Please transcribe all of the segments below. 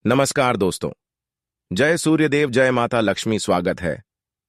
नमस्कार दोस्तों। जय सूर्यदेव, जय माता लक्ष्मी। स्वागत है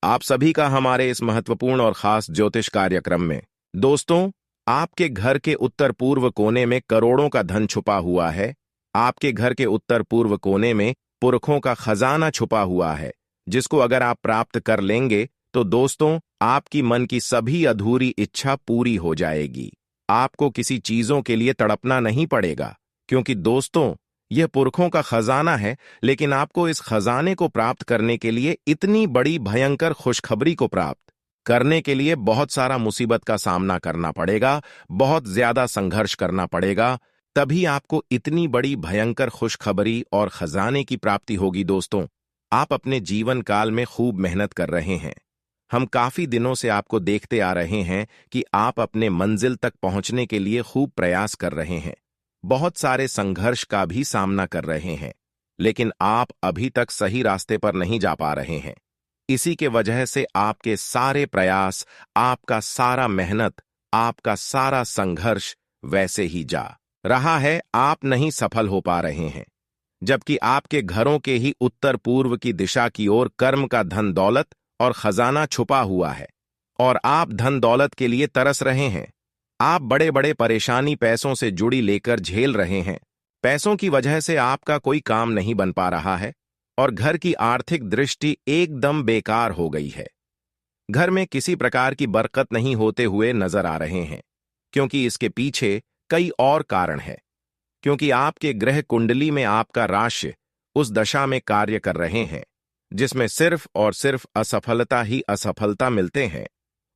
आप सभी का हमारे इस महत्वपूर्ण और खास ज्योतिष कार्यक्रम में। दोस्तों, आपके घर के उत्तर पूर्व कोने में करोड़ों का धन छुपा हुआ है। आपके घर के उत्तर पूर्व कोने में पुरखों का खजाना छुपा हुआ है, जिसको अगर आप प्राप्त कर लेंगे तो दोस्तों, आपकी मन की सभी अधूरी इच्छा पूरी हो जाएगी। आपको किसी चीजों के लिए तड़पना नहीं पड़ेगा, क्योंकि दोस्तों, यह पुरखों का खजाना है। लेकिन आपको इस खजाने को प्राप्त करने के लिए, इतनी बड़ी भयंकर खुशखबरी को प्राप्त करने के लिए बहुत सारा मुसीबत का सामना करना पड़ेगा, बहुत ज्यादा संघर्ष करना पड़ेगा। तभी आपको इतनी बड़ी भयंकर खुशखबरी और खजाने की प्राप्ति होगी। दोस्तों, आप अपने जीवन काल में खूब मेहनत कर रहे हैं। हम काफी दिनों से आपको देखते आ रहे हैं कि आप अपने मंजिल तक पहुंचने के लिए खूब प्रयास कर रहे हैं, बहुत सारे संघर्ष का भी सामना कर रहे हैं, लेकिन आप अभी तक सही रास्ते पर नहीं जा पा रहे हैं। इसी के वजह से आपके सारे प्रयास, आपका सारा मेहनत, आपका सारा संघर्ष वैसे ही जा रहा है। आप नहीं सफल हो पा रहे हैं, जबकि आपके घरों के ही उत्तर पूर्व की दिशा की ओर कर्म का धन दौलत और खजाना छुपा हुआ है, और आप धन दौलत के लिए तरस रहे हैं। आप बड़े बड़े परेशानी पैसों से जुड़ी लेकर झेल रहे हैं। पैसों की वजह से आपका कोई काम नहीं बन पा रहा है, और घर की आर्थिक दृष्टि एकदम बेकार हो गई है। घर में किसी प्रकार की बरकत नहीं होते हुए नजर आ रहे हैं, क्योंकि इसके पीछे कई और कारण है। क्योंकि आपके ग्रह कुंडली में आपका राशि उस दशा में कार्य कर रहे हैं जिसमें सिर्फ और सिर्फ असफलता ही असफलता मिलते हैं,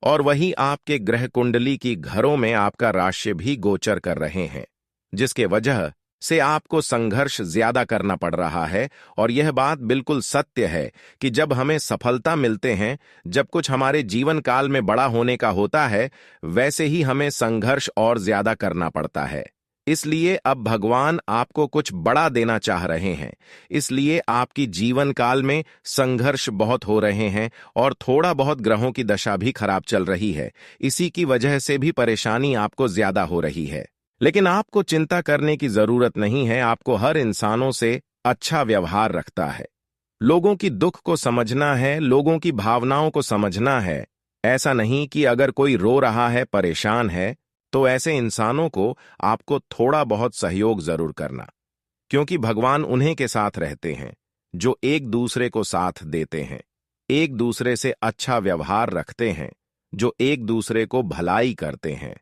और वही आपके ग्रह कुंडली की घरों में आपका राशि भी गोचर कर रहे हैं, जिसके वजह से आपको संघर्ष ज्यादा करना पड़ रहा है। और यह बात बिल्कुल सत्य है कि जब हमें सफलता मिलते हैं, जब कुछ हमारे जीवन काल में बड़ा होने का होता है, वैसे ही हमें संघर्ष और ज्यादा करना पड़ता है। इसलिए अब भगवान आपको कुछ बड़ा देना चाह रहे हैं। इसलिए आपकी जीवन काल में संघर्ष बहुत हो रहे हैं, और थोड़ा बहुत ग्रहों की दशा भी खराब चल रही है। इसी की वजह से भी परेशानी आपको ज्यादा हो रही है। लेकिन आपको चिंता करने की जरूरत नहीं है। आपको हर इंसानों से अच्छा व्यवहार रखता है, लोगों की दुख को समझना है, लोगों की भावनाओं को समझना है। ऐसा नहीं कि अगर कोई रो रहा है, परेशान है, तो ऐसे इंसानों को आपको थोड़ा बहुत सहयोग जरूर करना, क्योंकि भगवान उन्हीं के साथ रहते हैं जो एक दूसरे को साथ देते हैं, एक दूसरे से अच्छा व्यवहार रखते हैं, जो एक दूसरे को भलाई करते हैं।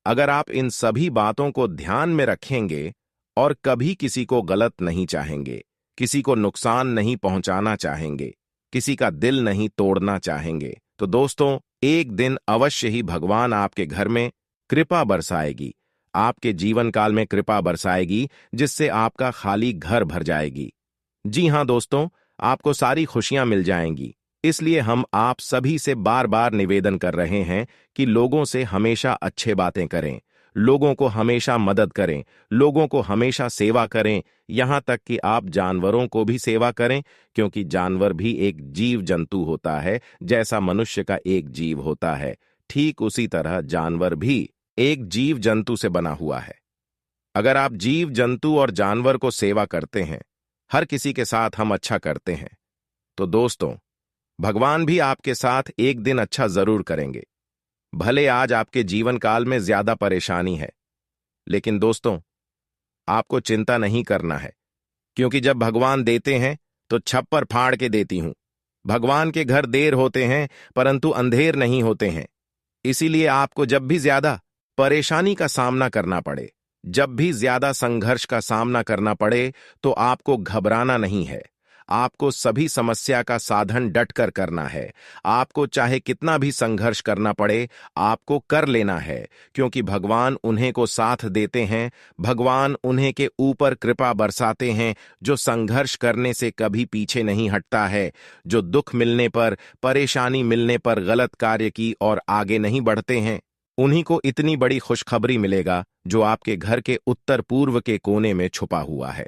अगर आप इन सभी बातों को ध्यान में रखेंगे और कभी किसी को गलत नहीं चाहेंगे, किसी को नुकसान नहीं पहुंचाना चाहेंगे, किसी का दिल नहीं तोड़ना चाहेंगे, तो दोस्तों, एक दिन अवश्य ही भगवान आपके घर में कृपा बरसाएगी, आपके जीवन काल में कृपा बरसाएगी, जिससे आपका खाली घर भर जाएगी। जी हां दोस्तों, आपको सारी खुशियां मिल जाएंगी। इसलिए हम आप सभी से बार बार निवेदन कर रहे हैं कि लोगों से हमेशा अच्छे बातें करें, लोगों को हमेशा मदद करें, लोगों को हमेशा सेवा करें, यहां तक कि आप जानवरों को भी सेवा करें, क्योंकि जानवर भी एक जीव जंतु होता है। जैसा मनुष्य का एक जीव होता है, ठीक उसी तरह जानवर भी एक जीव जंतु से बना हुआ है। अगर आप जीव जंतु और जानवर को सेवा करते हैं, हर किसी के साथ हम अच्छा करते हैं, तो दोस्तों, भगवान भी आपके साथ एक दिन अच्छा जरूर करेंगे। भले आज आपके जीवन काल में ज्यादा परेशानी है, लेकिन दोस्तों, आपको चिंता नहीं करना है, क्योंकि जब भगवान देते हैं तो छप्पर फाड़ के देती हूं। भगवान के घर देर होते हैं, परंतु अंधेर नहीं होते हैं। इसीलिए आपको जब भी ज्यादा परेशानी का सामना करना पड़े, जब भी ज्यादा संघर्ष का सामना करना पड़े, तो आपको घबराना नहीं है। आपको सभी समस्या का साधन डटकर करना है। आपको चाहे कितना भी संघर्ष करना पड़े, आपको कर लेना है, क्योंकि भगवान उन्हें को साथ देते हैं। भगवान उन्हें के ऊपर कृपा बरसाते हैं जो संघर्ष करने से कभी पीछे नहीं हटता है, जो दुख मिलने पर, परेशानी मिलने पर गलत कार्य की और आगे नहीं बढ़ते हैं। उन्हीं को इतनी बड़ी खुशखबरी मिलेगा जो आपके घर के उत्तर पूर्व के कोने में छुपा हुआ है।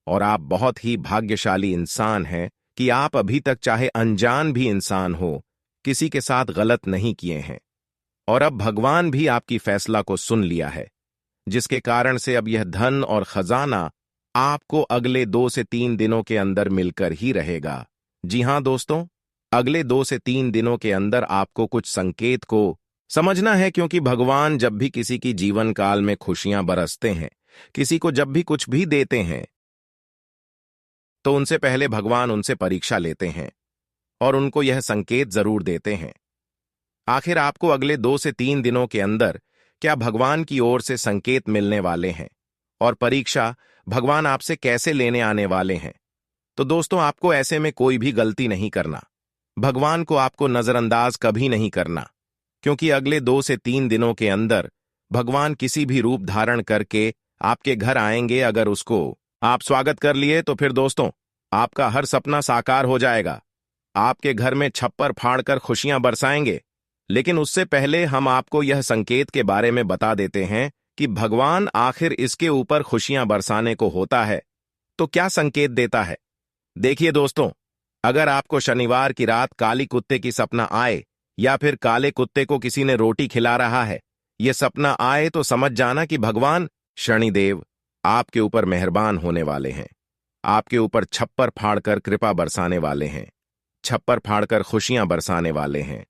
और आप बहुत ही भाग्यशाली इंसान हैं कि आप अभी तक, चाहे अनजान भी इंसान हो, किसी के साथ गलत नहीं किए हैं। और अब भगवान भी आपकी फैसला को सुन लिया है, जिसके कारण से अब यह धन और खजाना आपको अगले 2 से 3 दिनों के अंदर मिलकर ही रहेगा। जी हां दोस्तों, अगले 2 से 3 दिनों के अंदर आपको कुछ संकेत को समझना है, क्योंकि भगवान जब भी किसी की जीवन काल में खुशियां बरसते हैं, किसी को जब भी कुछ भी देते हैं, तो उनसे पहले भगवान उनसे परीक्षा लेते हैं और उनको यह संकेत जरूर देते हैं। आखिर आपको अगले 2 से 3 दिनों के अंदर क्या भगवान की ओर से संकेत मिलने वाले हैं और परीक्षा भगवान आपसे कैसे लेने आने वाले हैं? तो दोस्तों, आपको ऐसे में कोई भी गलती नहीं करना। भगवान को आपको नजरअंदाज कभी नहीं करना, क्योंकि अगले 2 से 3 दिनों के अंदर भगवान किसी भी रूप धारण करके आपके घर आएंगे। अगर उसको आप स्वागत कर लिए तो फिर दोस्तों, आपका हर सपना साकार हो जाएगा। आपके घर में छप्पर फाड़कर खुशियां बरसाएंगे। लेकिन उससे पहले हम आपको यह संकेत के बारे में बता देते हैं कि भगवान आखिर इसके ऊपर खुशियां बरसाने को होता है तो क्या संकेत देता है। देखिए दोस्तों, अगर आपको शनिवार की रात काली कुत्ते की सपना आए या फिर काले कुत्ते को किसी ने रोटी खिला रहा है, यह सपना आए, तो समझ जाना कि भगवान शनिदेव आपके ऊपर मेहरबान होने वाले हैं। आपके ऊपर छप्पर फाड़कर कृपा बरसाने वाले हैं, छप्पर फाड़कर खुशियां बरसाने वाले हैं।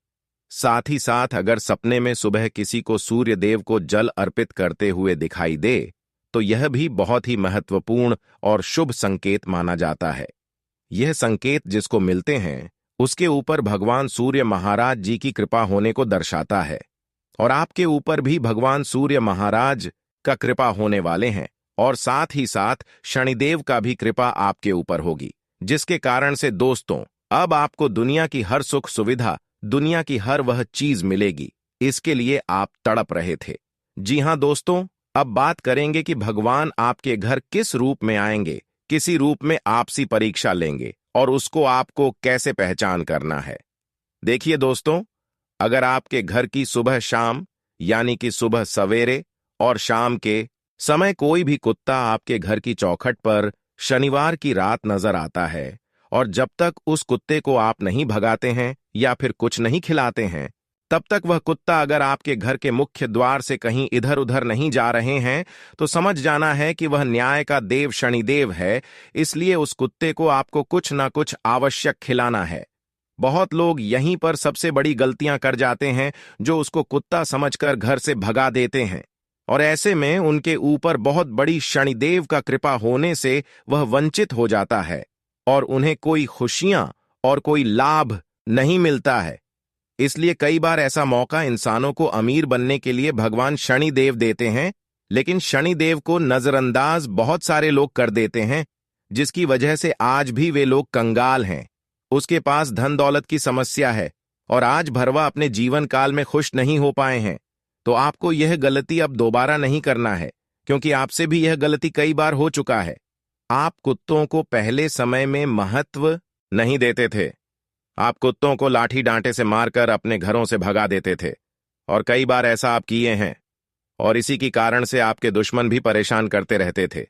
साथ ही साथ अगर सपने में सुबह किसी को सूर्य देव को जल अर्पित करते हुए दिखाई दे, तो यह भी बहुत ही महत्वपूर्ण और शुभ संकेत माना जाता है। यह संकेत जिसको मिलते हैं, उसके ऊपर भगवान सूर्य महाराज जी की कृपा होने को दर्शाता है, और आपके ऊपर भी भगवान सूर्य महाराज का कृपा होने वाले हैं, और साथ ही साथ शनिदेव का भी कृपा आपके ऊपर होगी, जिसके कारण से दोस्तों, अब आपको दुनिया की हर सुख सुविधा, दुनिया की हर वह चीज मिलेगी। इसके लिए आप तड़प रहे थे। जी हां दोस्तों, अब बात करेंगे कि भगवान आपके घर किस रूप में आएंगे, किसी रूप में आपसी परीक्षा लेंगे और उसको आपको कैसे पहचान करना है। देखिए दोस्तों, अगर आपके घर की सुबह शाम, यानी कि सुबह सवेरे और शाम के समय कोई भी कुत्ता आपके घर की चौखट पर शनिवार की रात नजर आता है, और जब तक उस कुत्ते को आप नहीं भगाते हैं या फिर कुछ नहीं खिलाते हैं, तब तक वह कुत्ता अगर आपके घर के मुख्य द्वार से कहीं इधर उधर नहीं जा रहे हैं, तो समझ जाना है कि वह न्याय का देव शनिदेव है। इसलिए उस कुत्ते को आपको कुछ ना कुछ आवश्यक खिलाना है। बहुत लोग यहीं पर सबसे बड़ी गलतियां कर जाते हैं, जो उसको कुत्ता समझकर घर से भगा देते हैं, और ऐसे में उनके ऊपर बहुत बड़ी शनिदेव का कृपा होने से वह वंचित हो जाता है और उन्हें कोई खुशियां और कोई लाभ नहीं मिलता है। इसलिए कई बार ऐसा मौका इंसानों को अमीर बनने के लिए भगवान शनिदेव देते हैं, लेकिन शनिदेव को नजरअंदाज बहुत सारे लोग कर देते हैं, जिसकी वजह से आज भी वे लोग कंगाल हैं। उसके पास धन दौलत की समस्या है और आज भरवा अपने जीवन काल में खुश नहीं हो पाए हैं। तो आपको यह गलती अब दोबारा नहीं करना है, क्योंकि आपसे भी यह गलती कई बार हो चुका है। आप कुत्तों को पहले समय में महत्व नहीं देते थे। आप कुत्तों को लाठी डांटे से मारकर अपने घरों से भगा देते थे, और कई बार ऐसा आप किए हैं, और इसी की कारण से आपके दुश्मन भी परेशान करते रहते थे।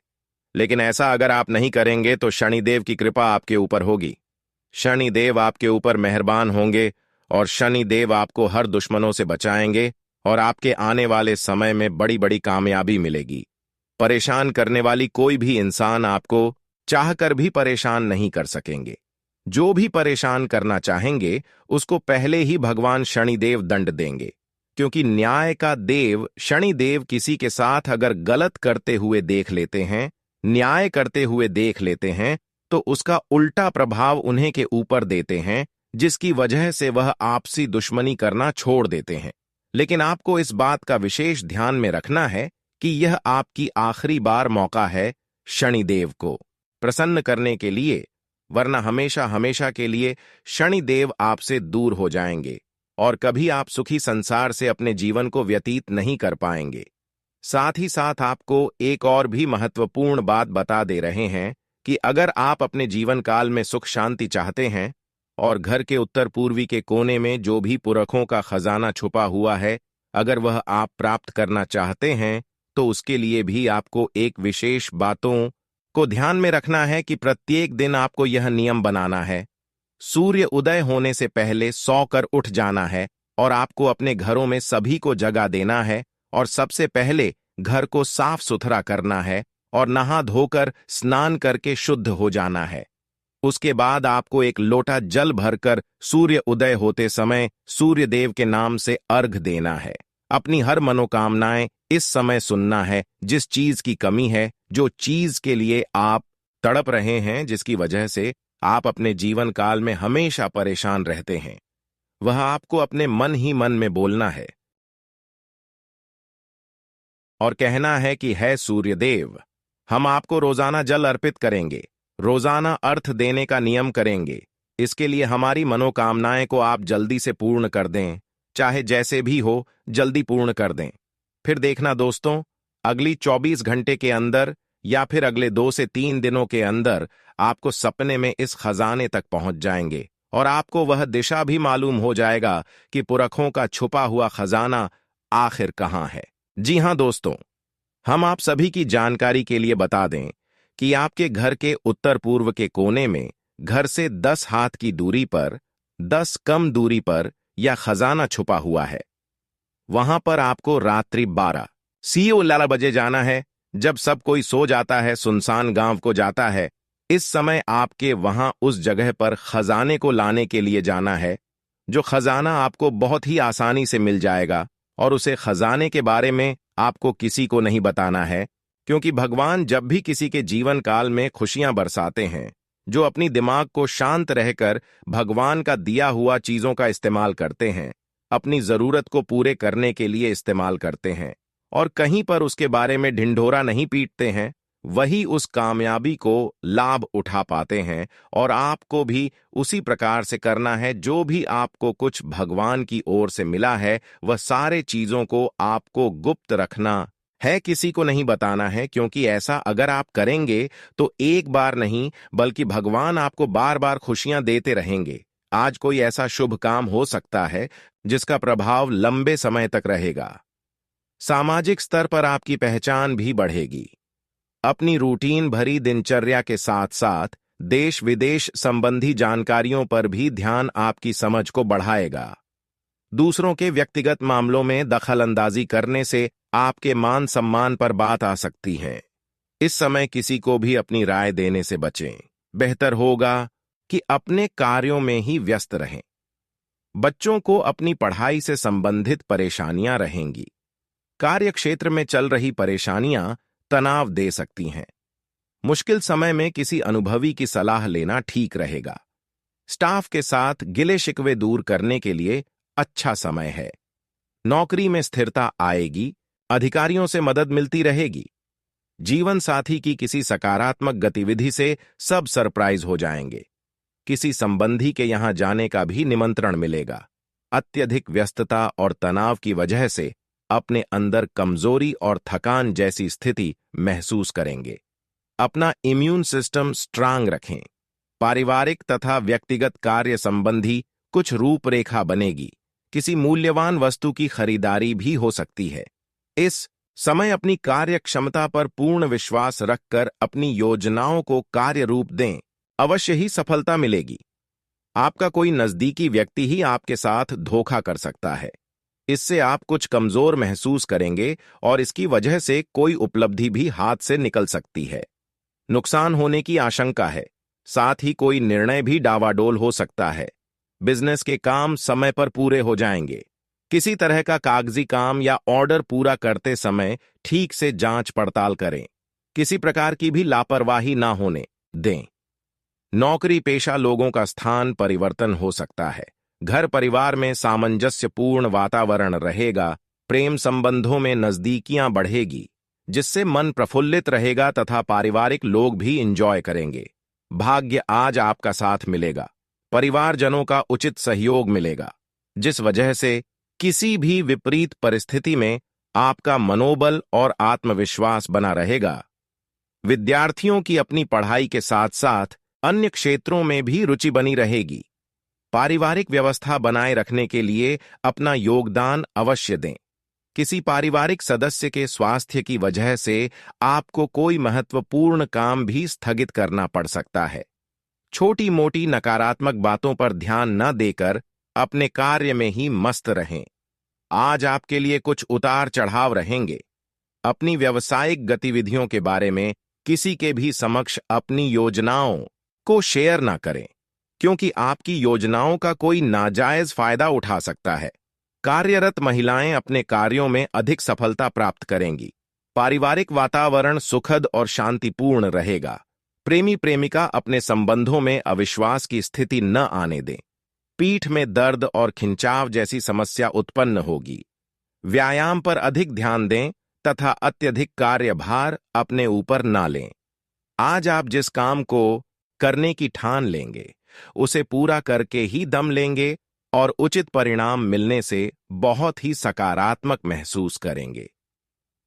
लेकिन ऐसा अगर आप नहीं करेंगे तो शनिदेव की कृपा आपके ऊपर होगी। शनिदेव आपके ऊपर मेहरबान होंगे और शनिदेव आपको हर दुश्मनों से बचाएंगे, और आपके आने वाले समय में बड़ी बड़ी कामयाबी मिलेगी। परेशान करने वाली कोई भी इंसान आपको चाहकर भी परेशान नहीं कर सकेंगे। जो भी परेशान करना चाहेंगे, उसको पहले ही भगवान शनिदेव दंड देंगे, क्योंकि न्याय का देव शनिदेव किसी के साथ अगर गलत करते हुए देख लेते हैं, न्याय करते हुए देख लेते हैं, तो उसका उल्टा प्रभाव उन्हें के ऊपर देते हैं, जिसकी वजह से वह आपसी दुश्मनी करना छोड़ देते हैं। लेकिन आपको इस बात का विशेष ध्यान में रखना है कि यह आपकी आखिरी बार मौका है शनिदेव को प्रसन्न करने के लिए, वरना हमेशा हमेशा के लिए शनिदेव आपसे दूर हो जाएंगे और कभी आप सुखी संसार से अपने जीवन को व्यतीत नहीं कर पाएंगे। साथ ही साथ आपको एक और भी महत्वपूर्ण बात बता दे रहे हैं कि अगर आप अपने जीवन काल में सुख शांति चाहते हैं और घर के उत्तर पूर्वी के कोने में जो भी पुरखों का खजाना छुपा हुआ है, अगर वह आप प्राप्त करना चाहते हैं, तो उसके लिए भी आपको एक विशेष बातों को ध्यान में रखना है कि प्रत्येक दिन आपको यह नियम बनाना है। सूर्य उदय होने से पहले सोकर उठ जाना है और आपको अपने घरों में सभी को जगा देना है, और सबसे पहले घर को साफ सुथरा करना है और नहा धोकर स्नान करके शुद्ध हो जाना है। उसके बाद आपको एक लोटा जल भरकर सूर्य उदय होते समय सूर्य देव के नाम से अर्घ देना है। अपनी हर मनोकामनाएं इस समय सुनना है। जिस चीज की कमी है, जो चीज के लिए आप तड़प रहे हैं, जिसकी वजह से आप अपने जीवन काल में हमेशा परेशान रहते हैं, वह आपको अपने मन ही मन में बोलना है और कहना है कि है सूर्यदेव, हम आपको रोजाना जल अर्पित करेंगे, रोजाना अर्थ देने का नियम करेंगे। इसके लिए हमारी मनोकामनाएं को आप जल्दी से पूर्ण कर दें, चाहे जैसे भी हो, जल्दी पूर्ण कर दें। फिर देखना दोस्तों, अगली 24 घंटे के अंदर या फिर अगले 2 से 3 दिनों के अंदर आपको सपने में इस खजाने तक पहुंच जाएंगे और आपको वह दिशा भी मालूम हो जाएगा कि पुरखों का छुपा हुआ खजाना आखिर कहां है। जी हां दोस्तों, हम आप सभी की जानकारी के लिए बता दें कि आपके घर के उत्तर पूर्व के कोने में घर से 10 हाथ की दूरी पर, 10 कम दूरी पर यह खजाना छुपा हुआ है। वहां पर आपको रात्रि 12 बजे जाना है। जब सब कोई सो जाता है, सुनसान गांव को जाता है, इस समय आपके वहां उस जगह पर खजाने को लाने के लिए जाना है। जो खजाना आपको बहुत ही आसानी से मिल जाएगा और उसे खजाने के बारे में आपको किसी को नहीं बताना है, क्योंकि भगवान जब भी किसी के जीवन काल में खुशियां बरसाते हैं, जो अपनी दिमाग को शांत रहकर भगवान का दिया हुआ चीजों का इस्तेमाल करते हैं, अपनी जरूरत को पूरे करने के लिए इस्तेमाल करते हैं और कहीं पर उसके बारे में ढिंढोरा नहीं पीटते हैं, वही उस कामयाबी को लाभ उठा पाते हैं। और आपको भी उसी प्रकार से करना है। जो भी आपको कुछ भगवान की ओर से मिला है, वह सारे चीजों को आपको गुप्त रखना है, किसी को नहीं बताना है, क्योंकि ऐसा अगर आप करेंगे तो एक बार नहीं बल्कि भगवान आपको बार बार खुशियां देते रहेंगे। आज कोई ऐसा शुभ काम हो सकता है जिसका प्रभाव लंबे समय तक रहेगा। सामाजिक स्तर पर आपकी पहचान भी बढ़ेगी। अपनी रूटीन भरी दिनचर्या के साथ साथ देश विदेश संबंधी जानकारियों पर भी ध्यान आपकी समझ को बढ़ाएगा। दूसरों के व्यक्तिगत मामलों में दखल अंदाजी करने से आपके मान सम्मान पर बात आ सकती है। इस समय किसी को भी अपनी राय देने से बचें। बेहतर होगा कि अपने कार्यों में ही व्यस्त रहें। बच्चों को अपनी पढ़ाई से संबंधित परेशानियां रहेंगी। कार्यक्षेत्र में चल रही परेशानियां तनाव दे सकती हैं। मुश्किल समय में किसी अनुभवी की सलाह लेना ठीक रहेगा। स्टाफ के साथ गिले शिकवे दूर करने के लिए अच्छा समय है। नौकरी में स्थिरता आएगी। अधिकारियों से मदद मिलती रहेगी। जीवन साथी की किसी सकारात्मक गतिविधि से सब सरप्राइज हो जाएंगे। किसी संबंधी के यहां जाने का भी निमंत्रण मिलेगा। अत्यधिक व्यस्तता और तनाव की वजह से अपने अंदर कमजोरी और थकान जैसी स्थिति महसूस करेंगे। अपना इम्यून सिस्टम स्ट्रांग रखें। पारिवारिक तथा व्यक्तिगत कार्य संबंधी कुछ रूपरेखा बनेगी। किसी मूल्यवान वस्तु की खरीदारी भी हो सकती है। इस समय अपनी कार्य क्षमता पर पूर्ण विश्वास रखकर अपनी योजनाओं को कार्य रूप दें, अवश्य ही सफलता मिलेगी। आपका कोई नजदीकी व्यक्ति ही आपके साथ धोखा कर सकता है। इससे आप कुछ कमजोर महसूस करेंगे और इसकी वजह से कोई उपलब्धि भी हाथ से निकल सकती है। नुकसान होने की आशंका है। साथ ही कोई निर्णय भी डावाडोल हो सकता है। बिजनेस के काम समय पर पूरे हो जाएंगे। किसी तरह का कागजी काम या ऑर्डर पूरा करते समय ठीक से जांच पड़ताल करें। किसी प्रकार की भी लापरवाही ना होने दें। नौकरी पेशा लोगों का स्थान परिवर्तन हो सकता है। घर परिवार में सामंजस्यपूर्ण वातावरण रहेगा। प्रेम संबंधों में नजदीकियां बढ़ेगी, जिससे मन प्रफुल्लित रहेगा तथा पारिवारिक लोग भी एंजॉय करेंगे। भाग्य आज आपका साथ मिलेगा। परिवारजनों का उचित सहयोग मिलेगा, जिस वजह से किसी भी विपरीत परिस्थिति में आपका मनोबल और आत्मविश्वास बना रहेगा। विद्यार्थियों की अपनी पढ़ाई के साथ साथ अन्य क्षेत्रों में भी रुचि बनी रहेगी। पारिवारिक व्यवस्था बनाए रखने के लिए अपना योगदान अवश्य दें। किसी पारिवारिक सदस्य के स्वास्थ्य की वजह से आपको कोई महत्वपूर्ण काम भी स्थगित करना पड़ सकता है। छोटी मोटी नकारात्मक बातों पर ध्यान न देकर अपने कार्य में ही मस्त रहें। आज आपके लिए कुछ उतार चढ़ाव रहेंगे। अपनी व्यावसायिक गतिविधियों के बारे में किसी के भी समक्ष अपनी योजनाओं को शेयर ना करें, क्योंकि आपकी योजनाओं का कोई नाजायज फायदा उठा सकता है। कार्यरत महिलाएं अपने कार्यों में अधिक सफलता प्राप्त करेंगी। पारिवारिक वातावरण सुखद और शांतिपूर्ण रहेगा। प्रेमी प्रेमिका अपने संबंधों में अविश्वास की स्थिति न आने दें। पीठ में दर्द और खिंचाव जैसी समस्या उत्पन्न होगी। व्यायाम पर अधिक ध्यान दें तथा अत्यधिक कार्यभार अपने ऊपर ना लें। आज आप जिस काम को करने की ठान लेंगे, उसे पूरा करके ही दम लेंगे और उचित परिणाम मिलने से बहुत ही सकारात्मक महसूस करेंगे।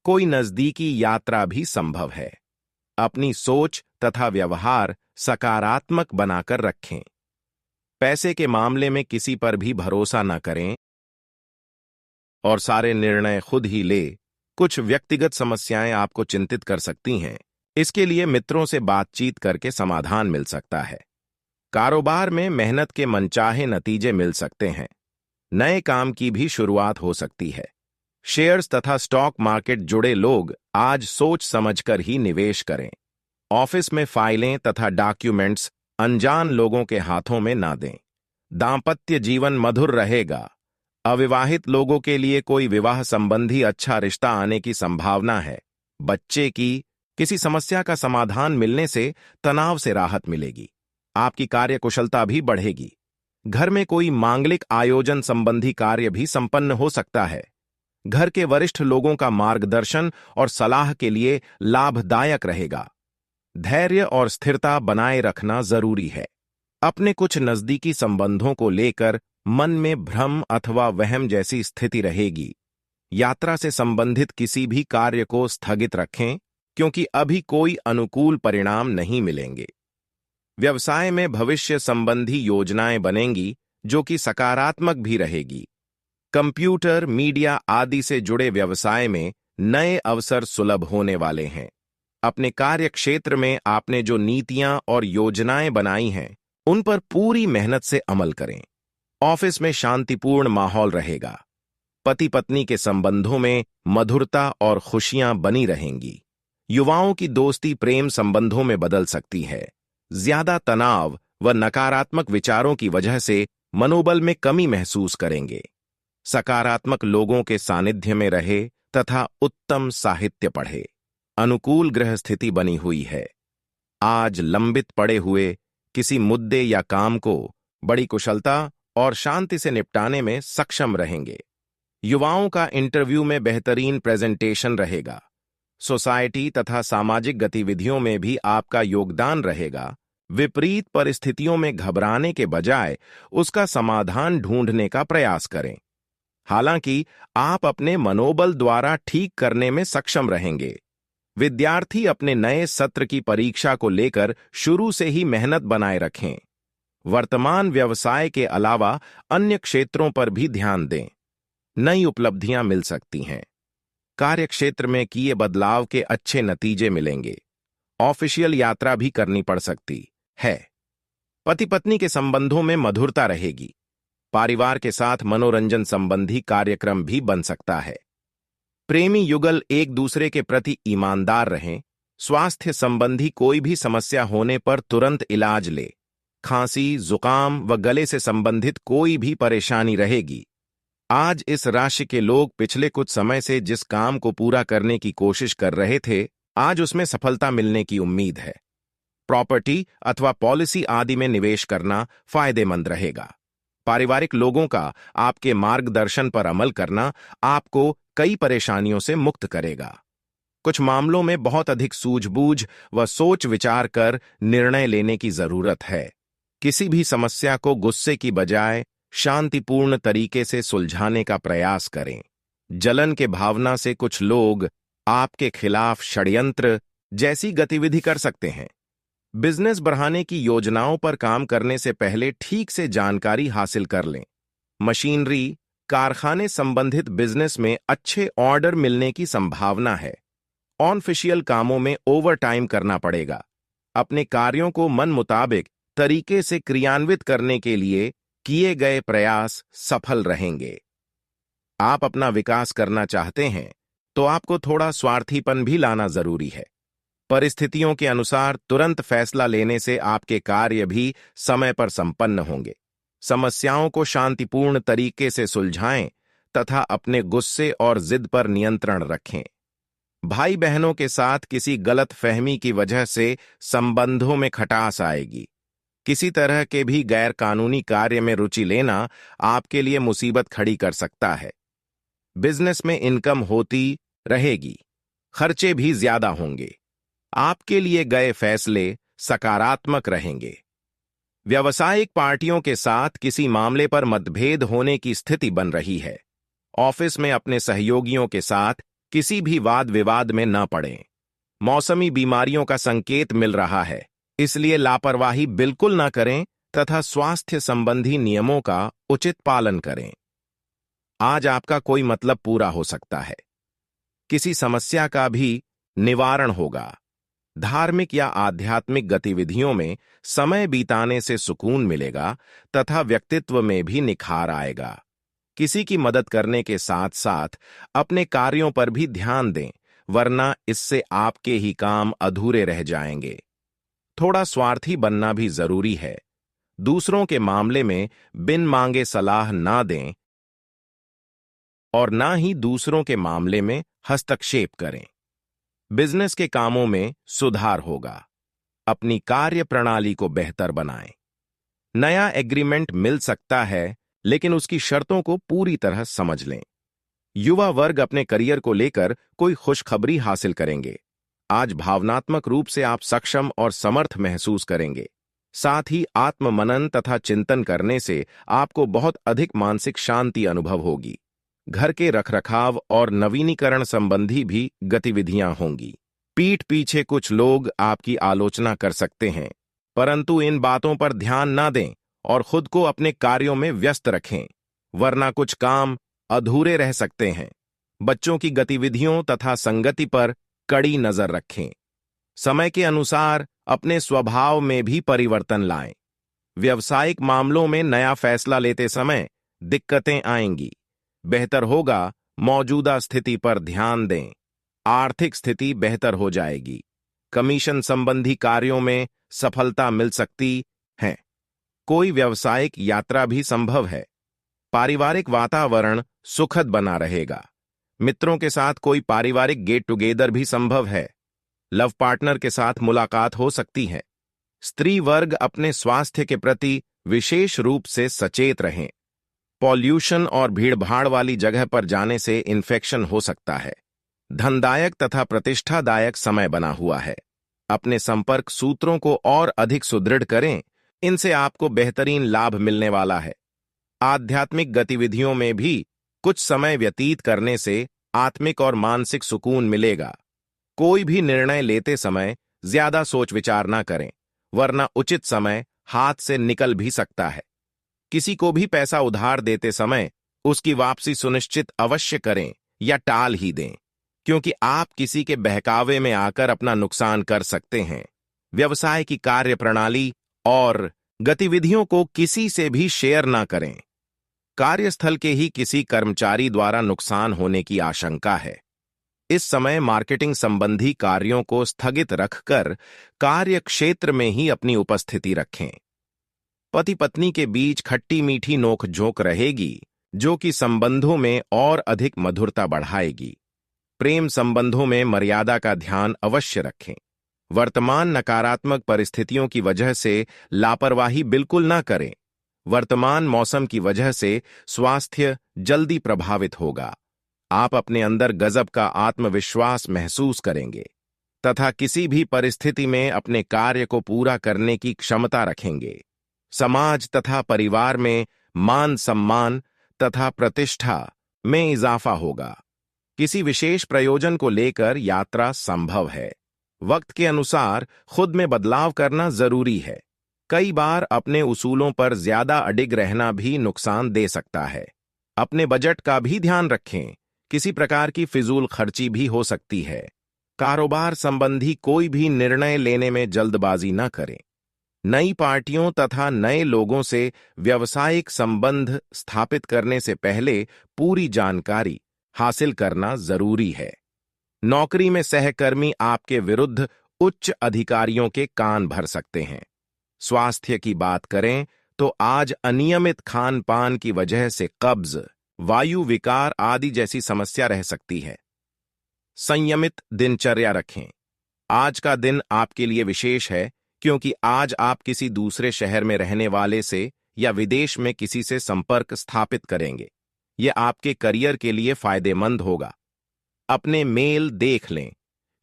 कोई नजदीकी यात्रा भी संभव है। अपनी सोच तथा व्यवहार सकारात्मक बनाकर रखें। पैसे के मामले में किसी पर भी भरोसा न करें और सारे निर्णय खुद ही ले। कुछ व्यक्तिगत समस्याएं आपको चिंतित कर सकती हैं। इसके लिए मित्रों से बातचीत करके समाधान मिल सकता है। कारोबार में मेहनत के मनचाहे नतीजे मिल सकते हैं। नए काम की भी शुरुआत हो सकती है। शेयर्स तथा स्टॉक मार्केट जुड़े लोग आज सोच समझकर ही निवेश करें। ऑफिस में फाइलें तथा डॉक्यूमेंट्स अनजान लोगों के हाथों में ना दें। दांपत्य जीवन मधुर रहेगा। अविवाहित लोगों के लिए कोई विवाह संबंधी अच्छा रिश्ता आने की संभावना है। बच्चे की किसी समस्या का समाधान मिलने से तनाव से राहत मिलेगी। आपकी कार्यकुशलता भी बढ़ेगी। घर में कोई मांगलिक आयोजन संबंधी कार्य भी संपन्न हो सकता है। घर के वरिष्ठ लोगों का मार्गदर्शन और सलाह के लिए लाभदायक रहेगा। धैर्य और स्थिरता बनाए रखना जरूरी है। अपने कुछ नजदीकी संबंधों को लेकर मन में भ्रम अथवा वहम जैसी स्थिति रहेगी। यात्रा से संबंधित किसी भी कार्य को स्थगित रखें, क्योंकि अभी कोई अनुकूल परिणाम नहीं मिलेंगे। व्यवसाय में भविष्य संबंधी योजनाएं बनेंगी, जो कि सकारात्मक भी रहेगी। कंप्यूटर, मीडिया आदि से जुड़े व्यवसाय में नए अवसर सुलभ होने वाले हैं। अपने कार्य क्षेत्र में आपने जो नीतियां और योजनाएं बनाई हैं, उन पर पूरी मेहनत से अमल करें। ऑफिस में शांतिपूर्ण माहौल रहेगा। पति पत्नी के संबंधों में मधुरता और खुशियां बनी रहेंगी। युवाओं की दोस्ती प्रेम संबंधों में बदल सकती है। ज्यादा तनाव व नकारात्मक विचारों की वजह से मनोबल में कमी महसूस करेंगे। सकारात्मक लोगों के सानिध्य में रहे तथा उत्तम साहित्य पढ़े। अनुकूल ग्रह स्थिति बनी हुई है। आज लंबित पड़े हुए किसी मुद्दे या काम को बड़ी कुशलता और शांति से निपटाने में सक्षम रहेंगे। युवाओं का इंटरव्यू में बेहतरीन प्रेजेंटेशन रहेगा। सोसाइटी तथा सामाजिक गतिविधियों में भी आपका योगदान रहेगा। विपरीत परिस्थितियों में घबराने के बजाय उसका समाधान ढूंढने का प्रयास करें। हालांकि आप अपने मनोबल द्वारा ठीक करने में सक्षम रहेंगे। विद्यार्थी अपने नए सत्र की परीक्षा को लेकर शुरू से ही मेहनत बनाए रखें। वर्तमान व्यवसाय के अलावा अन्य क्षेत्रों पर भी ध्यान दें। नई उपलब्धियां मिल सकती हैं। कार्यक्षेत्र में किए बदलाव के अच्छे नतीजे मिलेंगे। ऑफिशियल यात्रा भी करनी पड़ सकती है। पति पत्नी के संबंधों में मधुरता रहेगी। परिवार के साथ मनोरंजन संबंधी कार्यक्रम भी बन सकता है। प्रेमी युगल एक दूसरे के प्रति ईमानदार रहें। स्वास्थ्य संबंधी कोई भी समस्या होने पर तुरंत इलाज ले। खांसी, जुकाम व गले से संबंधित कोई भी परेशानी रहेगी। आज इस राशि के लोग पिछले कुछ समय से जिस काम को पूरा करने की कोशिश कर रहे थे, आज उसमें सफलता मिलने की उम्मीद है। प्रॉपर्टी अथवा पॉलिसी आदि में निवेश करना फायदेमंद रहेगा। पारिवारिक लोगों का आपके मार्गदर्शन पर अमल करना आपको कई परेशानियों से मुक्त करेगा। कुछ मामलों में बहुत अधिक सूझबूझ व सोच विचार कर निर्णय लेने की जरूरत है। किसी भी समस्या को गुस्से की बजाय शांतिपूर्ण तरीके से सुलझाने का प्रयास करें। जलन के भावना से कुछ लोग आपके खिलाफ षड्यंत्र जैसी गतिविधि कर सकते हैं। बिजनेस बढ़ाने की योजनाओं पर काम करने से पहले ठीक से जानकारी हासिल कर लें। मशीनरी, कारखाने संबंधित बिजनेस में अच्छे ऑर्डर मिलने की संभावना है। ऑनफिशियल कामों में ओवरटाइम करना पड़ेगा। अपने कार्यों को मन मुताबिक तरीके से क्रियान्वित करने के लिए किए गए प्रयास सफल रहेंगे। आप अपना विकास करना चाहते हैं तो आपको थोड़ा स्वार्थीपन भी लाना जरूरी है। परिस्थितियों के अनुसार तुरंत फैसला लेने से आपके कार्य भी समय पर संपन्न होंगे। समस्याओं को शांतिपूर्ण तरीके से सुलझाएं तथा अपने गुस्से और जिद पर नियंत्रण रखें। भाई बहनों के साथ किसी गलत फहमी की वजह से संबंधों में खटास आएगी। किसी तरह के भी गैर कानूनी कार्य में रुचि लेना आपके लिए मुसीबत खड़ी कर सकता है। बिजनेस में इनकम होती रहेगी, खर्चे भी ज्यादा होंगे। आपके लिए गए फैसले सकारात्मक रहेंगे। व्यावसायिक पार्टियों के साथ किसी मामले पर मतभेद होने की स्थिति बन रही है। ऑफिस में अपने सहयोगियों के साथ किसी भी वाद विवाद में न पड़ें। मौसमी बीमारियों का संकेत मिल रहा है, इसलिए लापरवाही बिल्कुल न करें तथा स्वास्थ्य संबंधी नियमों का उचित पालन करें। आज आपका कोई मतलब पूरा हो सकता है। किसी समस्या का भी निवारण होगा। धार्मिक या आध्यात्मिक गतिविधियों में समय बिताने से सुकून मिलेगा तथा व्यक्तित्व में भी निखार आएगा। किसी की मदद करने के साथ साथ अपने कार्यों पर भी ध्यान दें, वरना इससे आपके ही काम अधूरे रह जाएंगे। थोड़ा स्वार्थी बनना भी जरूरी है। दूसरों के मामले में बिन मांगे सलाह ना दें और ना ही दूसरों के मामले में हस्तक्षेप करें। बिजनेस के कामों में सुधार होगा। अपनी कार्य प्रणाली को बेहतर बनाएं। नया एग्रीमेंट मिल सकता है, लेकिन उसकी शर्तों को पूरी तरह समझ लें। युवा वर्ग अपने करियर को लेकर कोई खुशखबरी हासिल करेंगे। आज भावनात्मक रूप से आप सक्षम और समर्थ महसूस करेंगे। साथ ही आत्ममनन तथा चिंतन करने से आपको बहुत अधिक मानसिक शांति अनुभव होगी। घर के रखरखाव और नवीनीकरण संबंधी भी गतिविधियां होंगी। पीठ पीछे कुछ लोग आपकी आलोचना कर सकते हैं, परंतु इन बातों पर ध्यान ना दें और खुद को अपने कार्यों में व्यस्त रखें, वरना कुछ काम अधूरे रह सकते हैं। बच्चों की गतिविधियों तथा संगति पर कड़ी नजर रखें। समय के अनुसार अपने स्वभाव में भी परिवर्तन लाएं। व्यावसायिक मामलों में नया फैसला लेते समय दिक्कतें आएंगी। बेहतर होगा मौजूदा स्थिति पर ध्यान दें। आर्थिक स्थिति बेहतर हो जाएगी। कमीशन संबंधी कार्यों में सफलता मिल सकती है। कोई व्यावसायिक यात्रा भी संभव है। पारिवारिक वातावरण सुखद बना रहेगा। मित्रों के साथ कोई पारिवारिक गेट टुगेदर भी संभव है। लव पार्टनर के साथ मुलाकात हो सकती है। स्त्री वर्ग अपने स्वास्थ्य के प्रति विशेष रूप से सचेत रहें। पॉल्यूशन और भीड़भाड़ वाली जगह पर जाने से इन्फेक्शन हो सकता है। धनदायक तथा प्रतिष्ठादायक समय बना हुआ है। अपने संपर्क सूत्रों को और अधिक सुदृढ़ करें, इनसे आपको बेहतरीन लाभ मिलने वाला है। आध्यात्मिक गतिविधियों में भी कुछ समय व्यतीत करने से आत्मिक और मानसिक सुकून मिलेगा। कोई भी निर्णय लेते समय ज्यादा सोच विचार ना करें, वरना उचित समय हाथ से निकल भी सकता है। किसी को भी पैसा उधार देते समय उसकी वापसी सुनिश्चित अवश्य करें या टाल ही दें, क्योंकि आप किसी के बहकावे में आकर अपना नुकसान कर सकते हैं। व्यवसाय की कार्य प्रणाली और गतिविधियों को किसी से भी शेयर ना करें। कार्यस्थल के ही किसी कर्मचारी द्वारा नुकसान होने की आशंका है। इस समय मार्केटिंग संबंधी कार्यों को स्थगित रखकर कार्य क्षेत्र में ही अपनी उपस्थिति रखें। पति पत्नी के बीच खट्टी मीठी नोक-झोंक रहेगी, जो कि संबंधों में और अधिक मधुरता बढ़ाएगी। प्रेम संबंधों में मर्यादा का ध्यान अवश्य रखें। वर्तमान नकारात्मक परिस्थितियों की वजह से लापरवाही बिल्कुल ना करें। वर्तमान मौसम की वजह से स्वास्थ्य जल्दी प्रभावित होगा। आप अपने अंदर गजब का आत्मविश्वास महसूस करेंगे तथा किसी भी परिस्थिति में अपने कार्य को पूरा करने की क्षमता रखेंगे। समाज तथा परिवार में मान सम्मान तथा प्रतिष्ठा में इजाफा होगा। किसी विशेष प्रयोजन को लेकर यात्रा संभव है। वक्त के अनुसार खुद में बदलाव करना जरूरी है। कई बार अपने उसूलों पर ज्यादा अडिग रहना भी नुकसान दे सकता है। अपने बजट का भी ध्यान रखें। किसी प्रकार की फिजूल खर्ची भी हो सकती है। कारोबार संबंधी कोई भी निर्णय लेने में जल्दबाजी न करें। नई पार्टियों तथा नए लोगों से व्यावसायिक संबंध स्थापित करने से पहले पूरी जानकारी हासिल करना जरूरी है। नौकरी में सहकर्मी आपके विरुद्ध उच्च अधिकारियों के कान भर सकते हैं। स्वास्थ्य की बात करें तो आज अनियमित खान पान की वजह से कब्ज, वायु विकार आदि जैसी समस्या रह सकती है। संयमित दिनचर्या रखें। आज का दिन आपके लिए विशेष है क्योंकि आज आप किसी दूसरे शहर में रहने वाले से या विदेश में किसी से संपर्क स्थापित करेंगे। यह आपके करियर के लिए फायदेमंद होगा। अपने मेल देख लें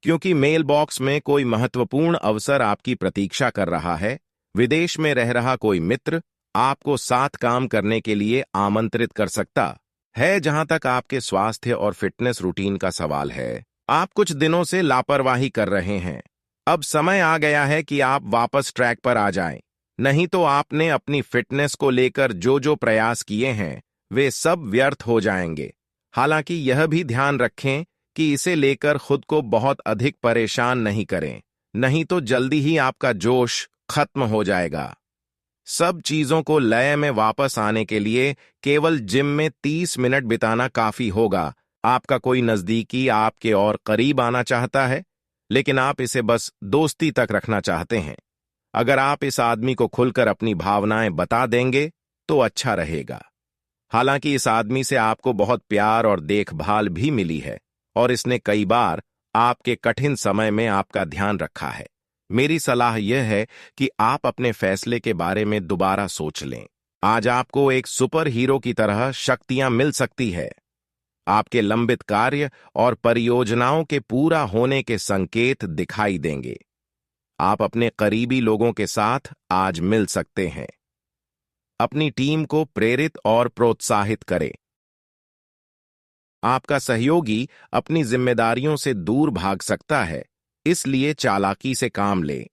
क्योंकि मेल बॉक्स में कोई महत्वपूर्ण अवसर आपकी प्रतीक्षा कर रहा है। विदेश में रह रहा कोई मित्र आपको साथ काम करने के लिए आमंत्रित कर सकता है। जहां तक आपके स्वास्थ्य और फिटनेस रूटीन का सवाल है, आप कुछ दिनों से लापरवाही कर रहे हैं। अब समय आ गया है कि आप वापस ट्रैक पर आ जाएं। नहीं तो आपने अपनी फिटनेस को लेकर जो जो प्रयास किए हैं वे सब व्यर्थ हो जाएंगे। हालांकि यह भी ध्यान रखें कि इसे लेकर खुद को बहुत अधिक परेशान नहीं करें, नहीं तो जल्दी ही आपका जोश खत्म हो जाएगा। सब चीजों को लय में वापस आने के लिए केवल जिम में 30 मिनट बिताना काफी होगा। आपका कोई नजदीकी आपके और करीब आना चाहता है, लेकिन आप इसे बस दोस्ती तक रखना चाहते हैं। अगर आप इस आदमी को खुलकर अपनी भावनाएं बता देंगे तो अच्छा रहेगा। हालांकि इस आदमी से आपको बहुत प्यार और देखभाल भी मिली है और इसने कई बार आपके कठिन समय में आपका ध्यान रखा है। मेरी सलाह यह है कि आप अपने फैसले के बारे में दोबारा सोच लें। आज आपको एक सुपर हीरो की तरह शक्तियां मिल सकती है। आपके लंबित कार्य और परियोजनाओं के पूरा होने के संकेत दिखाई देंगे। आप अपने करीबी लोगों के साथ आज मिल सकते हैं। अपनी टीम को प्रेरित और प्रोत्साहित करें। आपका सहयोगी अपनी जिम्मेदारियों से दूर भाग सकता है, इसलिए चालाकी से काम लें।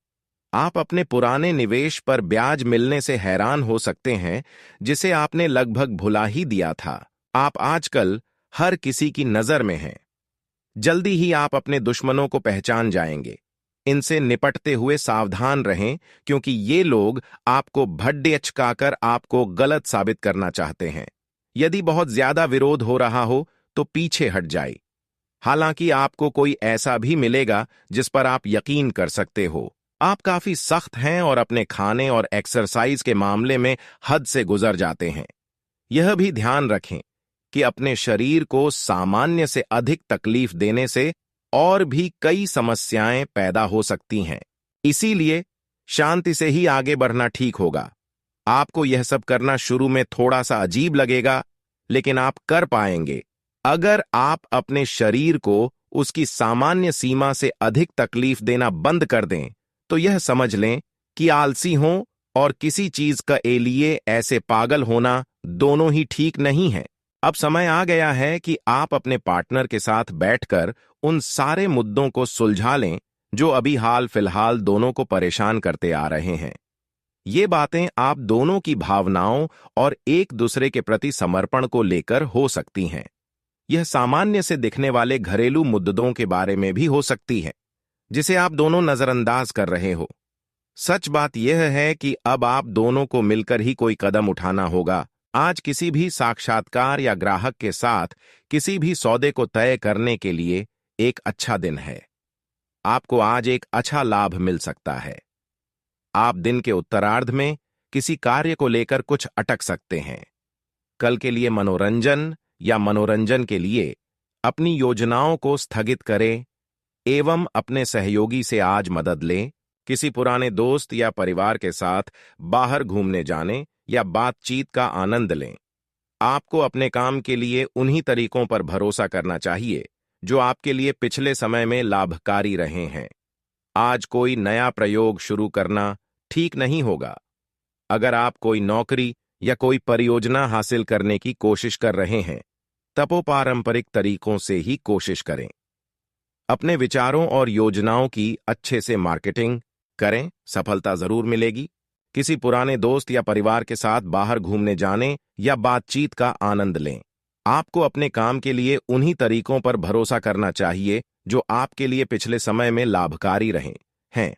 आप अपने पुराने निवेश पर ब्याज मिलने से हैरान हो सकते हैं, जिसे आपने लगभग भुला ही दिया था। आप आजकल हर किसी की नजर में हैं। जल्दी ही आप अपने दुश्मनों को पहचान जाएंगे। इनसे निपटते हुए सावधान रहें क्योंकि ये लोग आपको भड्डे आपको गलत साबित करना चाहते हैं। यदि बहुत ज्यादा विरोध हो रहा हो तो पीछे हट जाए। हालांकि आपको कोई ऐसा भी मिलेगा जिस पर आप यकीन कर सकते हो। आप काफी सख्त हैं और अपने खाने और एक्सरसाइज के मामले में हद से गुजर जाते हैं। यह भी ध्यान रखें कि अपने शरीर को सामान्य से अधिक तकलीफ देने से और भी कई समस्याएं पैदा हो सकती हैं। इसीलिए शांति से ही आगे बढ़ना ठीक होगा। आपको यह सब करना शुरू में थोड़ा सा अजीब लगेगा, लेकिन आप कर पाएंगे। अगर आप अपने शरीर को उसकी सामान्य सीमा से अधिक तकलीफ देना बंद कर दें, तो यह समझ लें कि आलसी हों और किसी चीज का लिए ऐसे पागल होना दोनों ही ठीक नहीं है। अब समय आ गया है कि आप अपने पार्टनर के साथ बैठकर उन सारे मुद्दों को सुलझा लें जो अभी हाल फिलहाल दोनों को परेशान करते आ रहे हैं। ये बातें आप दोनों की भावनाओं और एक दूसरे के प्रति समर्पण को लेकर हो सकती हैं। यह सामान्य से दिखने वाले घरेलू मुद्दों के बारे में भी हो सकती है, जिसे आप दोनों नजरअंदाज कर रहे हो। सच बात यह है कि अब आप दोनों को मिलकर ही कोई कदम उठाना होगा। आज किसी भी साक्षात्कार या ग्राहक के साथ किसी भी सौदे को तय करने के लिए एक अच्छा दिन है। आपको आज एक अच्छा लाभ मिल सकता है। आप दिन के उत्तरार्ध में किसी कार्य को लेकर कुछ अटक सकते हैं। कल के लिए मनोरंजन या मनोरंजन के लिए अपनी योजनाओं को स्थगित करें एवं अपने सहयोगी से आज मदद लें। किसी पुराने दोस्त या परिवार के साथ बाहर घूमने जाने या बातचीत का आनंद लें। आपको अपने काम के लिए उन्हीं तरीकों पर भरोसा करना चाहिए जो आपके लिए पिछले समय में लाभकारी रहे हैं। आज कोई नया प्रयोग शुरू करना ठीक नहीं होगा। अगर आप कोई नौकरी या कोई परियोजना हासिल करने की कोशिश कर रहे हैं, तब पारंपरिक तरीकों से ही कोशिश करें। अपने विचारों और योजनाओं की अच्छे से मार्केटिंग करें, सफलता जरूर मिलेगी। किसी पुराने दोस्त या परिवार के साथ बाहर घूमने जाने या बातचीत का आनंद लें। आपको अपने काम के लिए उन्हीं तरीकों पर भरोसा करना चाहिए जो आपके लिए पिछले समय में लाभकारी रहे हैं।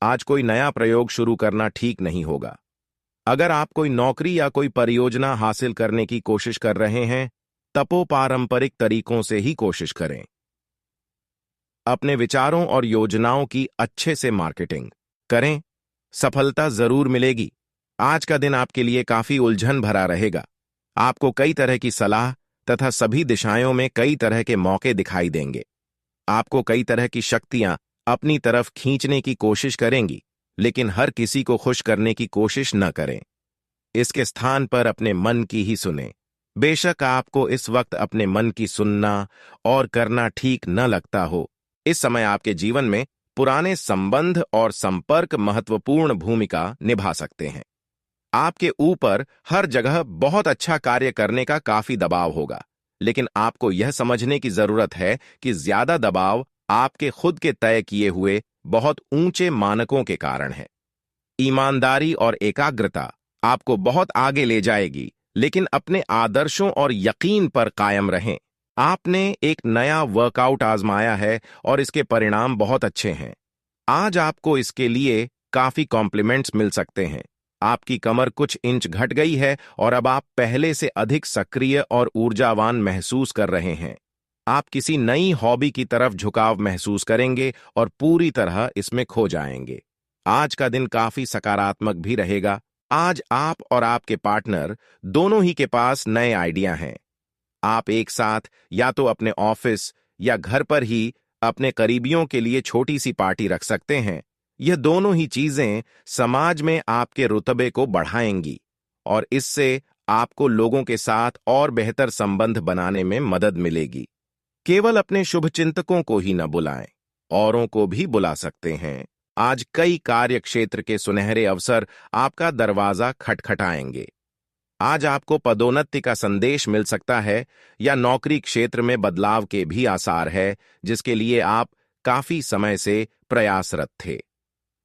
आज कोई नया प्रयोग शुरू करना ठीक नहीं होगा। अगर आप कोई नौकरी या कोई परियोजना हासिल करने की कोशिश कर रहे हैं, तब पारंपरिक तरीकों से ही कोशिश करें। अपने विचारों और योजनाओं की अच्छे से मार्केटिंग करें। सफलता जरूर मिलेगी। आज का दिन आपके लिए काफी उलझन भरा रहेगा। आपको कई तरह की सलाह तथा सभी दिशाओं में कई तरह के मौके दिखाई देंगे। आपको कई तरह की शक्तियां अपनी तरफ खींचने की कोशिश करेंगी, लेकिन हर किसी को खुश करने की कोशिश न करें। इसके स्थान पर अपने मन की ही सुने। बेशक आपको इस वक्त अपने मन की सुनना और करना ठीक न लगता हो। इस समय आपके जीवन में पुराने संबंध और संपर्क महत्वपूर्ण भूमिका निभा सकते हैं। आपके ऊपर हर जगह बहुत अच्छा कार्य करने का काफी दबाव होगा, लेकिन आपको यह समझने की जरूरत है कि ज्यादा दबाव आपके खुद के तय किए हुए बहुत ऊंचे मानकों के कारण है। ईमानदारी और एकाग्रता आपको बहुत आगे ले जाएगी, लेकिन अपने आदर्शों और यकीन पर कायम रहें। आपने एक नया वर्कआउट आजमाया है और इसके परिणाम बहुत अच्छे हैं। आज आपको इसके लिए काफी कॉम्प्लीमेंट्स मिल सकते हैं। आपकी कमर कुछ इंच घट गई है और अब आप पहले से अधिक सक्रिय और ऊर्जावान महसूस कर रहे हैं। आप किसी नई हॉबी की तरफ झुकाव महसूस करेंगे और पूरी तरह इसमें खो जाएंगे। आज का दिन काफी सकारात्मक भी रहेगा। आज आप और आपके पार्टनर दोनों ही के पास नए आइडिया हैं। आप एक साथ या तो अपने ऑफिस या घर पर ही अपने करीबियों के लिए छोटी सी पार्टी रख सकते हैं। यह दोनों ही चीजें समाज में आपके रुतबे को बढ़ाएंगी और इससे आपको लोगों के साथ और बेहतर संबंध बनाने में मदद मिलेगी। केवल अपने शुभचिंतकों को ही न बुलाएं, औरों को भी बुला सकते हैं। आज कई कार्य क्षेत्र के सुनहरे अवसर आपका दरवाजा खटखटाएंगे। आज आपको पदोन्नति का संदेश मिल सकता है या नौकरी क्षेत्र में बदलाव के भी आसार है, जिसके लिए आप काफी समय से प्रयासरत थे।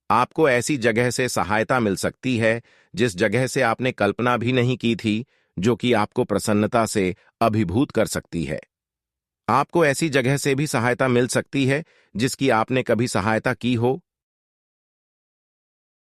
आपको ऐसी जगह से सहायता मिल सकती है जिस जगह से आपने कल्पना भी नहीं की थी, जो कि आपको प्रसन्नता से अभिभूत कर सकती है। आपको ऐसी जगह से भी सहायता मिल सकती है जिसकी आपने कभी सहायता की हो,